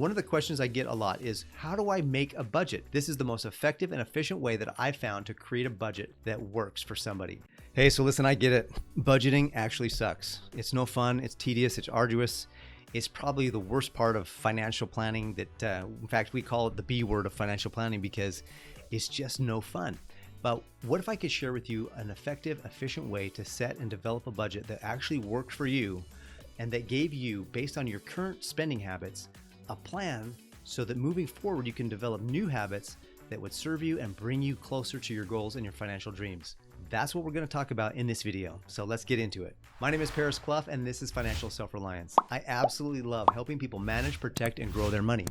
One of the questions I get a lot is, how do I make a budget? This is the most effective and efficient way that I found to create a budget that works for somebody. Hey, so listen, I get it. Budgeting actually sucks. It's no fun. It's tedious. It's arduous. It's probably the worst part of financial planning that, in fact, we call it the B word of financial planning because it's just no fun. But what if I could share with you an effective, efficient way to set and develop a budget that actually worked for you and that gave you, based on your current spending habits, a plan so that moving forward you can develop new habits that would serve you and bring you closer to your goals and your financial dreams. That's what we're going to talk about in this video. So let's get into it. My name is Paris Clough, and this is Financial Self-Reliance. I absolutely love helping people manage, protect, and grow their money.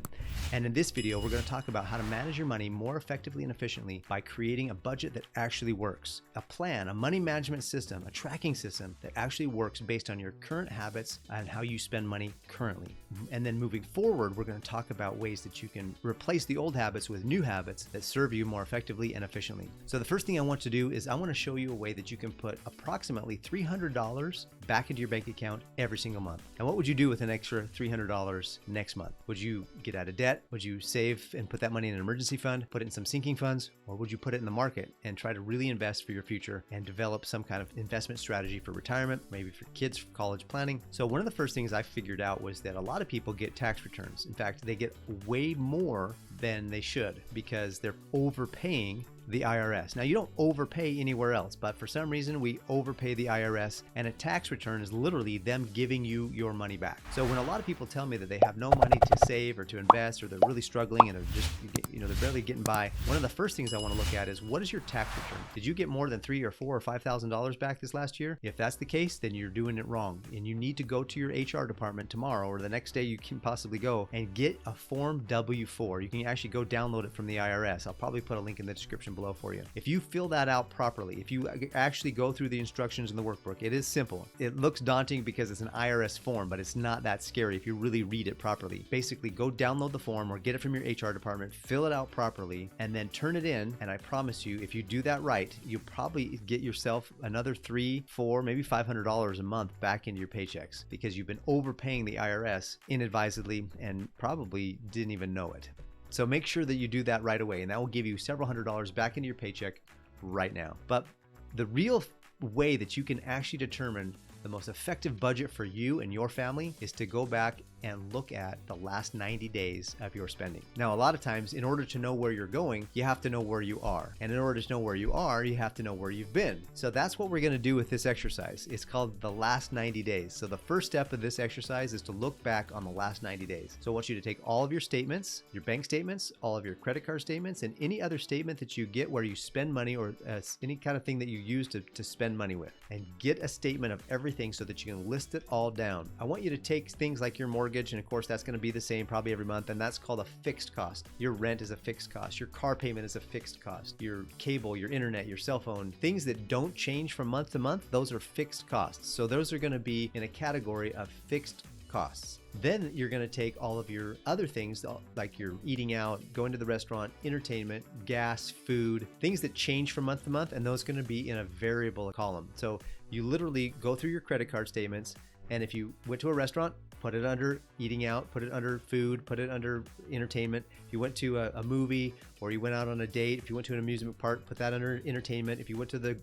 And in this video, we're going to talk about how to manage your money more effectively and efficiently by creating a budget that actually works. A plan, a money management system, a tracking system that actually works based on your current habits and how you spend money currently. And then moving forward, we're going to talk about ways that you can replace the old habits with new habits that serve you more effectively and efficiently. So the first thing I want to do is I want to show you a way that you can put approximately $300 back into your bank account every single month. And what would you do with an extra $300 next month? Would you get out of debt? Would you save and put that money in an emergency fund, put it in some sinking funds, or would you put it in the market and try to really invest for your future and develop some kind of investment strategy for retirement, maybe for kids, for college planning? So one of the first things I figured out was that a lot of people get tax returns. In fact, they get way more than they should because they're overpaying the IRS. Now, you don't overpay anywhere else, but for some reason we overpay the IRS, and a tax return is literally them giving you your money back. So when a lot of people tell me that they have no money to save or to invest, or they're really struggling and they're just, they're barely getting by, one of the first things I want to look at is, what is your tax return? Did you get more than $3,000 or $4,000 or $5,000 back this last year? If that's the case, then you're doing it wrong, and you need to go to your HR department tomorrow or the next day you can possibly go and get a Form W-4. You can actually go download it from the IRS. I'll probably put a link in the description below for you. If you fill that out properly, if you actually go through the instructions in the workbook, it is simple. It looks daunting because it's an IRS form, but it's not that scary if you really read it properly. Basically, go download the form or get it from your HR department, fill it out properly, and then turn it in. And I promise you, if you do that right, you'll probably get yourself another $300, $400, maybe $500 a month back into your paychecks because you've been overpaying the IRS inadvisedly and probably didn't even know it. So make sure that you do that right away, and that will give you several $100s back into your paycheck right now. But the real way that you can actually determine the most effective budget for you and your family is to go back and look at the last 90 days of your spending. Now, a lot of times, in order to know where you're going, you have to know where you are. And in order to know where you are, you have to know where you've been. So that's what we're going to do with this exercise. It's called the last 90 days. So the first step of this exercise is to look back on the last 90 days. So I want you to take all of your statements, your bank statements, all of your credit card statements, and any other statement that you get where you spend money or any kind of thing that you use to spend money with, and get a statement of everything so that you can list it all down. I want you to take things like your mortgage, and of course that's going to be the same probably every month, and that's called a fixed cost. Your rent is a fixed cost. Your car payment is a fixed cost. Your cable, your internet, your cell phone, things that don't change from month to month, those are fixed costs. So those are going to be in a category of fixed costs. Then you're going to take all of your other things like your eating out, going to the restaurant, entertainment, gas, food, things that change from month to month, and those are going to be in a variable column. So you literally go through your credit card statements, and if you went to a restaurant, put it under eating out, put it under food, put it under entertainment. If you went to a movie or you went out on a date, if you went to an amusement park, put that under entertainment. If you went to the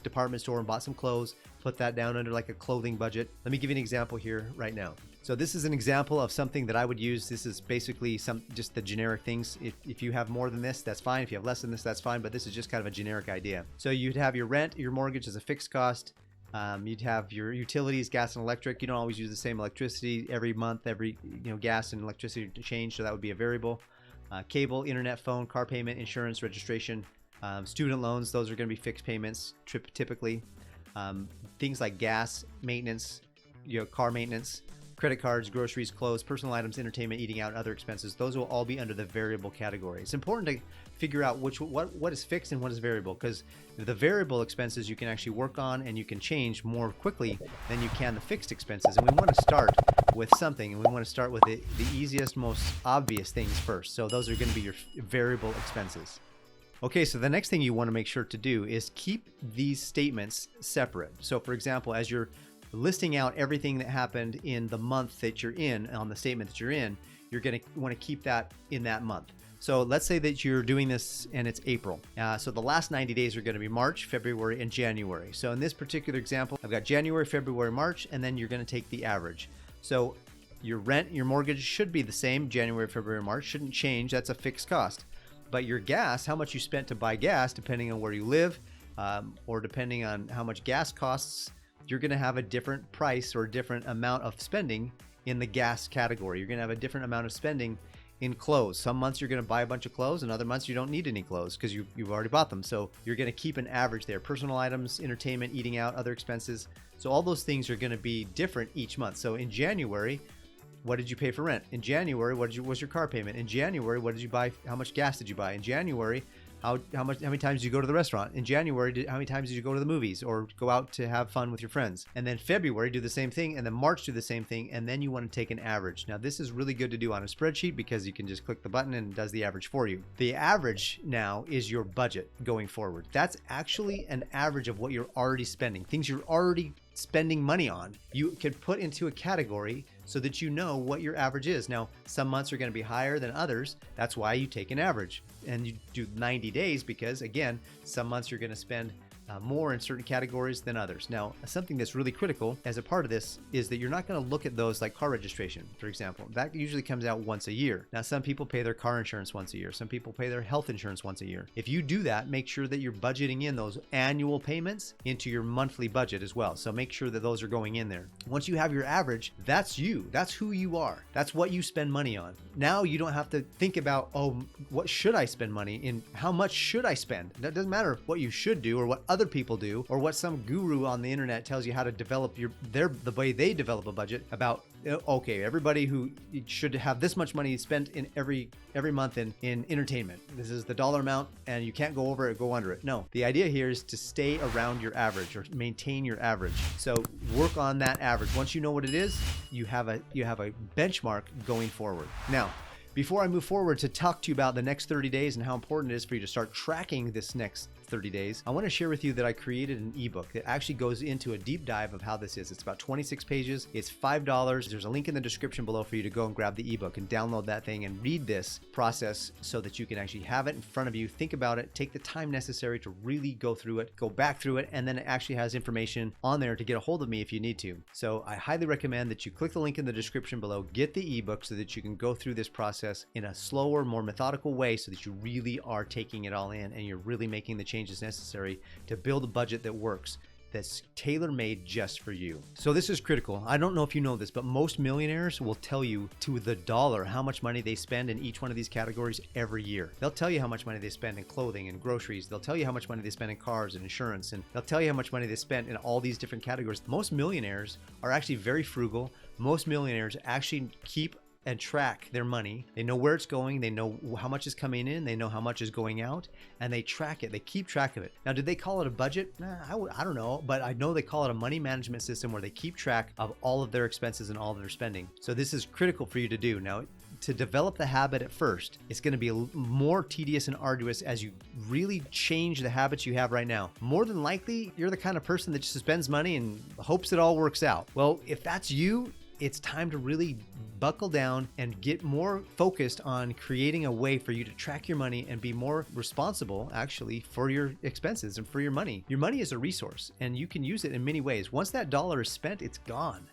department store and bought some clothes, put that down under like a clothing budget. Let me give you an example here right now. So this is an example of something that I would use. This is basically just the generic things. If you have more than this, that's fine. If you have less than this, that's fine. But this is just kind of a generic idea. So you'd have your rent, your mortgage as a fixed cost. You'd have your utilities, gas and electric. You don't always use the same electricity every month. Every gas and electricity change, so that would be a variable. Cable, internet, phone, car payment, insurance, registration, student loans. Those are going to be fixed payments typically. Things like gas, maintenance, car maintenance, credit cards, groceries, clothes, personal items, entertainment, eating out, and other expenses. Those will all be under the variable category. It's important to figure out what is fixed and what is variable, because the variable expenses you can actually work on and you can change more quickly than you can the fixed expenses. And we want to start with something, and we want to start with the easiest, most obvious things first. So those are going to be your variable expenses. Okay, so the next thing you want to make sure to do is keep these statements separate. So for example, as you're listing out everything that happened in the month that you're in on the statement that you're in, you're going to want to keep that in that month. So let's say that you're doing this and it's April. So the last 90 days are going to be March, February, and January. So in this particular example, I've got January, February, March, and then you're going to take the average. So your rent, your mortgage should be the same, January, February, March, shouldn't change. That's a fixed cost. But your gas, how much you spent to buy gas, depending on where you live, or depending on how much gas costs, you're going to have a different price or a different amount of spending in the gas category. You're going to have a different amount of spending in clothes. Some months you're going to buy a bunch of clothes, and other months you don't need any clothes because you've already bought them. So you're going to keep an average there. Personal items, entertainment, eating out, other expenses. So all those things are going to be different each month. So in January, what did you pay for rent? In January, what was your car payment? In January, what did you buy? How much gas did you buy? In January, how many times did you go to the restaurant? In January, how many times did you go to the movies or go out to have fun with your friends? And then February, do the same thing. And then March, do the same thing. And then you want to take an average. Now, this is really good to do on a spreadsheet because you can just click the button and it does the average for you. The average now is your budget going forward. That's actually an average of what you're already spending, things you're already spending money on. You can put into a category so that you know what your average is. Now, some months are going to be higher than others. That's why you take an average and you do 90 days because, again, some months you're going to spend more in certain categories than others. Now, something that's really critical as a part of this is that you're not going to look at those like car registration, for example. That usually comes out once a year. Now, some people pay their car insurance once a year. Some people pay their health insurance once a year. If you do that, make sure that you're budgeting in those annual payments into your monthly budget as well. So make sure that those are going in there. Once you have your average, that's you. That's who you are. That's what you spend money on. Now you don't have to think about, oh, what should I spend money in? How much should I spend? That doesn't matter what you should do or what other people do or what some guru on the internet tells you how to develop the way they develop a budget about, okay, everybody who should have this much money spent in every month in entertainment. This is the dollar amount and you can't go over it, go under it. No, the idea here is to stay around your average or maintain your average. So work on that average. Once you know what it is, you have a benchmark going forward. Now, before I move forward to talk to you about the next 30 days and how important it is for you to start tracking this next 30 days, I want to share with you that I created an ebook that actually goes into a deep dive of how this is. It's about 26 pages. It's $5. There's a link in the description below for you to go and grab the ebook and download that thing and read this process so that you can actually have it in front of you, think about it, take the time necessary to really go through it, go back through it, and then it actually has information on there to get a hold of me if you need to. So I highly recommend that you click the link in the description below, get the ebook so that you can go through this process in a slower, more methodical way so that you really are taking it all in and you're really making the changes necessary to build a budget that works, that's tailor-made just for you. So this is critical. I don't know if you know this, but most millionaires will tell you to the dollar how much money they spend in each one of these categories every year. They'll tell you how much money they spend in clothing and groceries. They'll tell you how much money they spend in cars and insurance, and they'll tell you how much money they spent in all these different categories. Most millionaires are actually very frugal. Most millionaires actually keep and track their money. They know where it's going. They know how much is coming in. They know how much is going out, and they track it. They keep track of it. Now, did they call it a budget? I don't know, but I know they call it a money management system where they keep track of all of their expenses and all of their spending. So this is critical for you to do. Now, to develop the habit at first, it's going to be more tedious and arduous as you really change the habits you have right now. More than likely, you're the kind of person that just spends money and hopes it all works out. Well, if that's you, it's time to really buckle down and get more focused on creating a way for you to track your money and be more responsible actually for your expenses and for your money. Your money is a resource and you can use it in many ways. Once that dollar is spent, it's gone.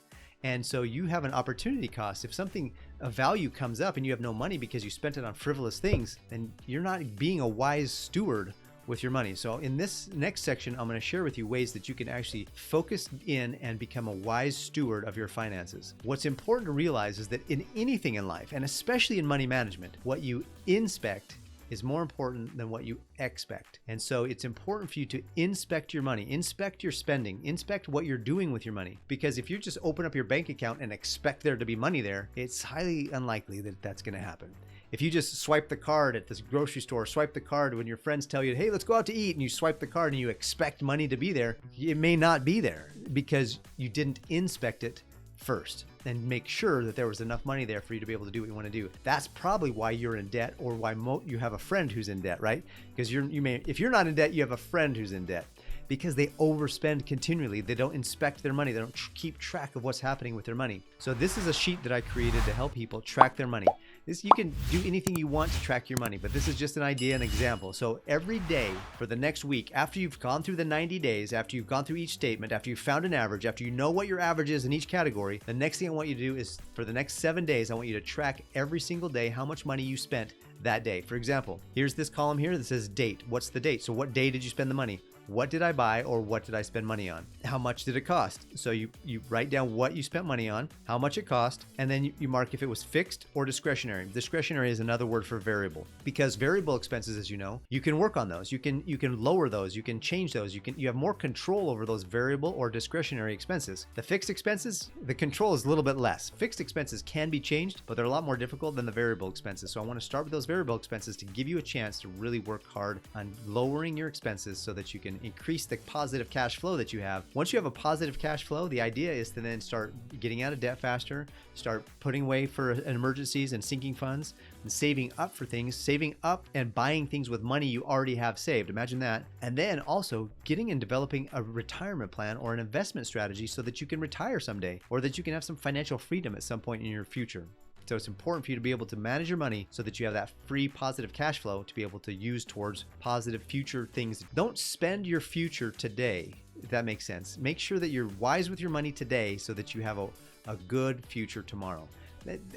And so you have an opportunity cost. If something of value comes up and you have no money because you spent it on frivolous things, then you're not being a wise steward with your money. So in this next section, I'm going to share with you ways that you can actually focus in and become a wise steward of your finances. What's important to realize is that in anything in life, and especially in money management, what you inspect is more important than what you expect. And so it's important for you to inspect your money, inspect your spending, inspect what you're doing with your money. Because if you just open up your bank account and expect there to be money there, it's highly unlikely that that's going to happen. If you just swipe the card at this grocery store, swipe the card when your friends tell you, hey, let's go out to eat, and you swipe the card and you expect money to be there, it may not be there because you didn't inspect it first and make sure that there was enough money there for you to be able to do what you want to do. That's probably why you're in debt, or why you have a friend who's in debt, right? Because if you're not in debt, you have a friend who's in debt because they overspend continually. They don't inspect their money. They don't keep track of what's happening with their money. So this is a sheet that I created to help people track their money. This, you can do anything you want to track your money, but this is just an idea, an example. So every day for the next week, after you've gone through the 90 days, after you've gone through each statement, after you've found an average, after you know what your average is in each category, the next thing I want you to do is for the next 7 days, I want you to track every single day how much money you spent that day. For example, here's this column here that says date. What's the date? So what day did you spend the money? What did I buy, or what did I spend money on? How much did it cost? So you write down what you spent money on, how much it cost, and then you mark if it was fixed or discretionary. Discretionary is another word for variable, because variable expenses, as you know, you can work on those. You can lower those. You can change those. You have more control over those variable or discretionary expenses. The fixed expenses, the control is a little bit less. Fixed expenses can be changed, but they're a lot more difficult than the variable expenses. So I want to start with those variable expenses to give you a chance to really work hard on lowering your expenses so that you can increase the positive cash flow that you have. Once you have a positive cash flow, the idea is to then start getting out of debt faster, start putting away for emergencies and sinking funds, and saving up for things, saving up and buying things with money you already have saved. Imagine that. And then also getting and developing a retirement plan or an investment strategy so that you can retire someday, or that you can have some financial freedom at some point in your future. So it's important for you to be able to manage your money so that you have that free positive cash flow to be able to use towards positive future things. Don't spend your future today, if that makes sense. Make sure that you're wise with your money today so that you have a good future tomorrow.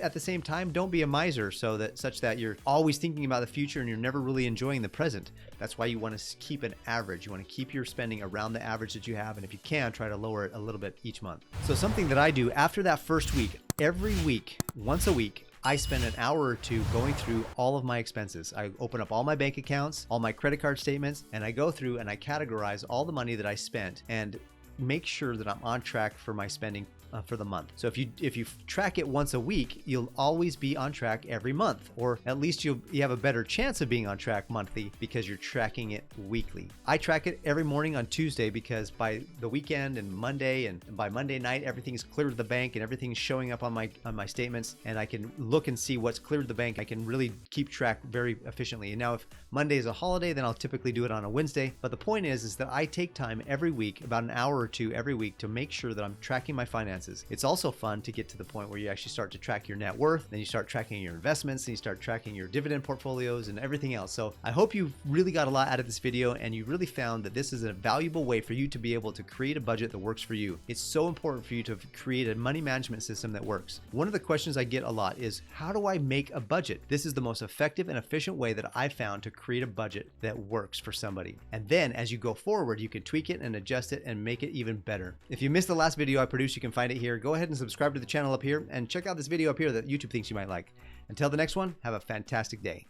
At the same time, don't be a miser such that you're always thinking about the future and you're never really enjoying the present. That's why you want to keep an average. You want to keep your spending around the average that you have, and if you can, try to lower it a little bit each month. So something that I do after that first week, every week, once a week, I spend an hour or two going through all of my expenses. I open up all my bank accounts, all my credit card statements, and I go through and I categorize all the money that I spent and make sure that I'm on track for my spending for the month. So if you track it once a week, you'll always be on track every month, or at least you have a better chance of being on track monthly because you're tracking it weekly. I track it every morning on Tuesday because by the weekend and Monday and by Monday night, everything's cleared to the bank and everything's showing up on my statements, and I can look and see what's cleared to the bank. I can really keep track very efficiently. And now if Monday is a holiday, then I'll typically do it on a Wednesday. But the point is that I take time every week, about an hour or two every week, to make sure that I'm tracking my finances. It's also fun to get to the point where you actually start to track your net worth, then you start tracking your investments, and you start tracking your dividend portfolios and everything else. So I hope you really got a lot out of this video and you really found that this is a valuable way for you to be able to create a budget that works for you. It's so important for you to create a money management system that works. One of the questions I get a lot is, how do I make a budget? This is the most effective and efficient way that I've found to create a budget that works for somebody. And then as you go forward, you can tweak it and adjust it and make it even better. If you missed the last video I produced, you can find it here. Go ahead and subscribe to the channel up here and check out this video up here that YouTube thinks you might like. Until the next one, have a fantastic day.